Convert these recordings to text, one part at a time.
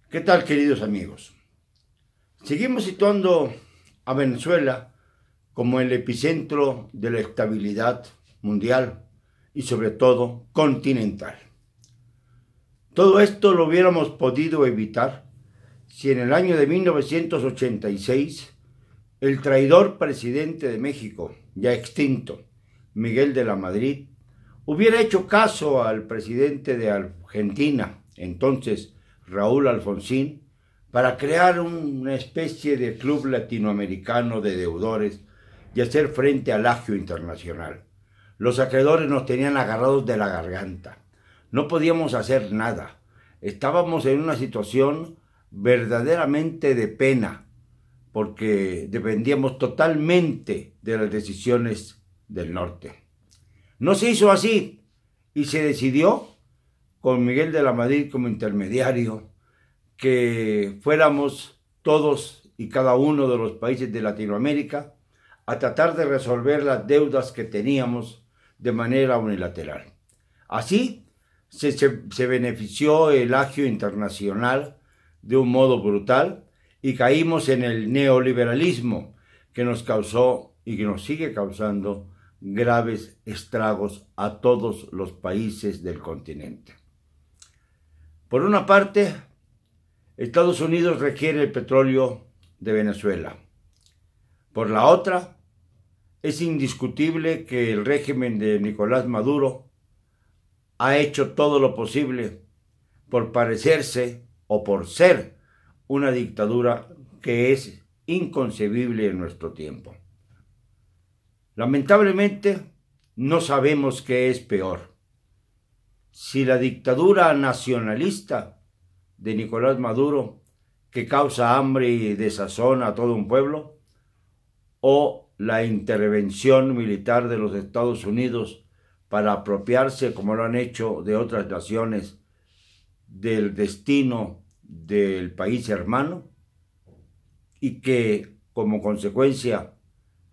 ¿Qué tal, queridos amigos? Seguimos situando a Venezuela como el epicentro de la estabilidad mundial y sobre todo continental. Todo esto lo hubiéramos podido evitar si en el año de 1986 el traidor presidente de México, ya extinto, Miguel de la Madrid, hubiera hecho caso al presidente de Argentina, entonces Raúl Alfonsín, para crear una especie de club latinoamericano de deudores y hacer frente al agio internacional. Los acreedores nos tenían agarrados de la garganta. No podíamos hacer nada. Estábamos en una situación verdaderamente de pena, porque dependíamos totalmente de las decisiones del norte. No se hizo así y se decidió, con Miguel de la Madrid como intermediario, que fuéramos todos y cada uno de los países de Latinoamérica a tratar de resolver las deudas que teníamos de manera unilateral. Así se benefició el agio internacional de un modo brutal y caímos en el neoliberalismo que nos causó y que nos sigue causando graves estragos a todos los países del continente. Por una parte, Estados Unidos requiere el petróleo de Venezuela. Por la otra, es indiscutible que el régimen de Nicolás Maduro ha hecho todo lo posible por parecerse o por ser una dictadura que es inconcebible en nuestro tiempo. Lamentablemente, no sabemos qué es peor: si la dictadura nacionalista de Nicolás Maduro, que causa hambre y desazón a todo un pueblo, o la intervención militar de los Estados Unidos para apropiarse, como lo han hecho de otras naciones, del destino del país hermano, y que como consecuencia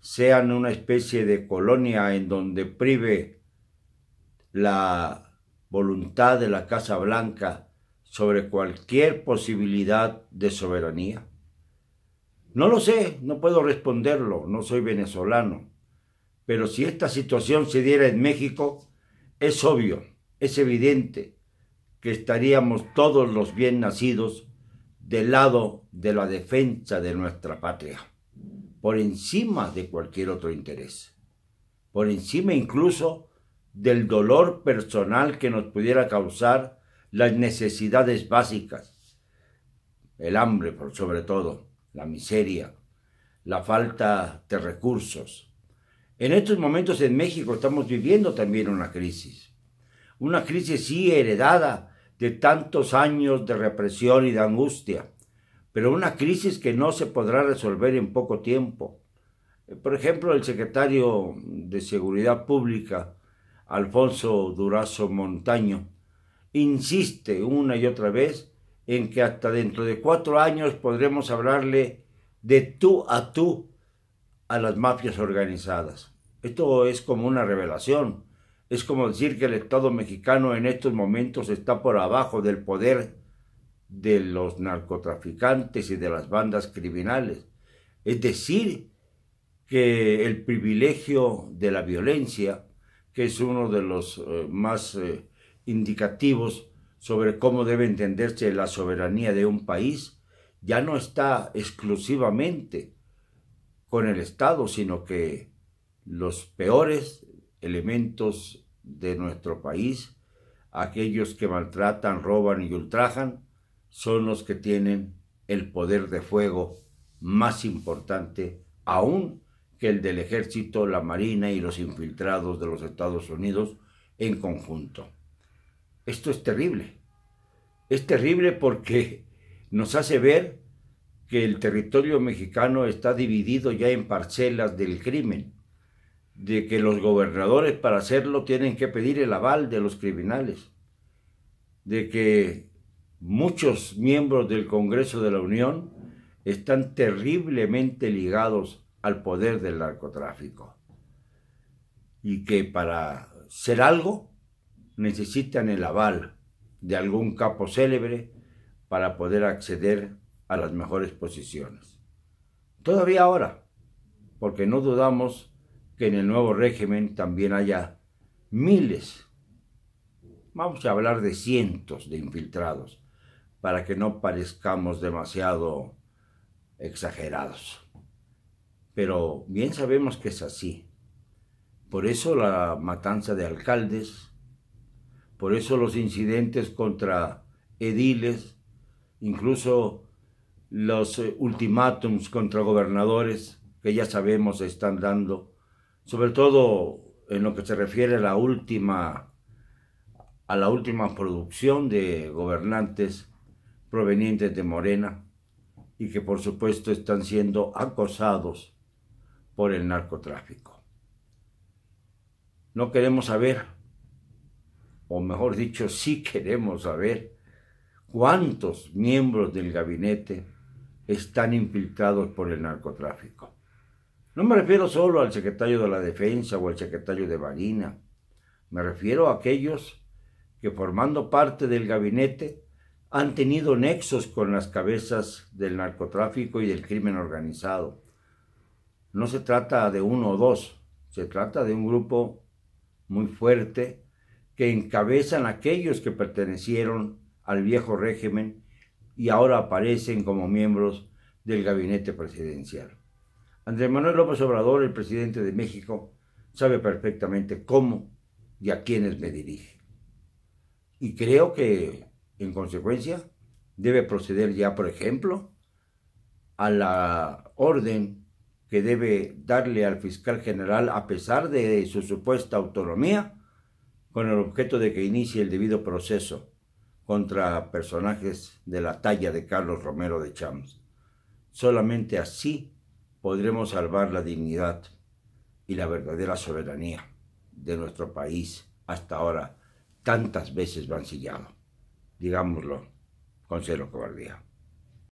sean una especie de colonia en donde prive la voluntad de la Casa Blanca sobre cualquier posibilidad de soberanía? No lo sé, no puedo responderlo, no soy venezolano, pero si esta situación se diera en México, es obvio, es evidente que estaríamos todos los bien nacidos del lado de la defensa de nuestra patria, por encima de cualquier otro interés, por encima incluso del dolor personal que nos pudiera causar las necesidades básicas, el hambre sobre todo, la miseria, la falta de recursos. En estos momentos en México estamos viviendo también una crisis sí heredada de tantos años de represión y de angustia, pero una crisis que no se podrá resolver en poco tiempo. Por ejemplo, el secretario de Seguridad Pública, Alfonso Durazo Montaño, insiste una y otra vez en que hasta dentro de 4 años podremos hablarle de tú a las mafias organizadas. Esto es como una revelación. Es como decir que el Estado mexicano en estos momentos está por abajo del poder de los narcotraficantes y de las bandas criminales. Es decir, que el privilegio de la violencia, que es uno de los más indicativos sobre cómo debe entenderse la soberanía de un país, ya no está exclusivamente con el Estado, sino que los peores elementos de nuestro país, aquellos que maltratan, roban y ultrajan, son los que tienen el poder de fuego más importante aún que el del ejército, la marina y los infiltrados de los Estados Unidos en conjunto. Esto es terrible porque nos hace ver que el territorio mexicano está dividido ya en parcelas del crimen, de que los gobernadores para hacerlo tienen que pedir el aval de los criminales, de que muchos miembros del Congreso de la Unión están terriblemente ligados al poder del narcotráfico y que para ser algo necesitan el aval de algún capo célebre para poder acceder a las mejores posiciones. Todavía ahora, porque no dudamos que en el nuevo régimen también haya miles, vamos a hablar de cientos de infiltrados, para que no parezcamos demasiado exagerados. Pero bien sabemos que es así. Por eso la matanza de alcaldes, por eso los incidentes contra ediles, incluso los ultimátums contra gobernadores que ya sabemos se están dando, sobre todo en lo que se refiere a la última producción de gobernantes provenientes de Morena y que por supuesto están siendo acosados por el narcotráfico. No queremos saber, o mejor dicho, sí queremos saber cuántos miembros del gabinete están infiltrados por el narcotráfico. No me refiero solo al secretario de la Defensa o al secretario de Marina. Me refiero a aquellos que formando parte del gabinete han tenido nexos con las cabezas del narcotráfico y del crimen organizado. No se trata de uno o dos, se trata de un grupo muy fuerte que encabezan aquellos que pertenecieron al viejo régimen y ahora aparecen como miembros del gabinete presidencial. Andrés Manuel López Obrador, el presidente de México, sabe perfectamente cómo y a quiénes me dirige. Y creo que, en consecuencia, debe proceder ya, por ejemplo, a la orden que debe darle al fiscal general, a pesar de su supuesta autonomía, con el objeto de que inicie el debido proceso contra personajes de la talla de Carlos Romero de Champs. Solamente así podremos salvar la dignidad y la verdadera soberanía de nuestro país, hasta ahora tantas veces mancillado. Digámoslo con cero cobardía.